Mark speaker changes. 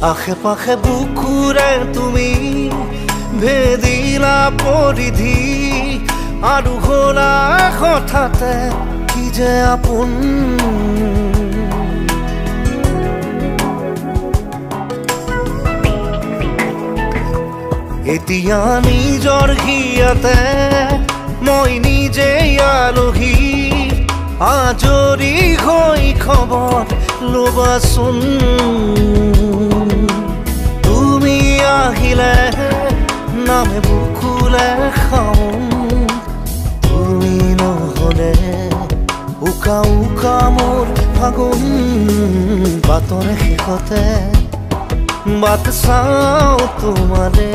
Speaker 1: আশে পাশে বুকুৰে তুমি ভেদিলা পৰিধি আৰু হ'লা হঠাতে কি যে আপোন এতিয়া নিজৰ হিয়াতে মই নিজে আলহী আজৰি হৈ খবৰ ল'বাচোন তুমি আহিলে নামে বুকুলে খাওঁ তুমি নহ'লে উকা উকা মোৰ ফাগুন বাটৰে শেষতে বাট চাওঁ তোমালে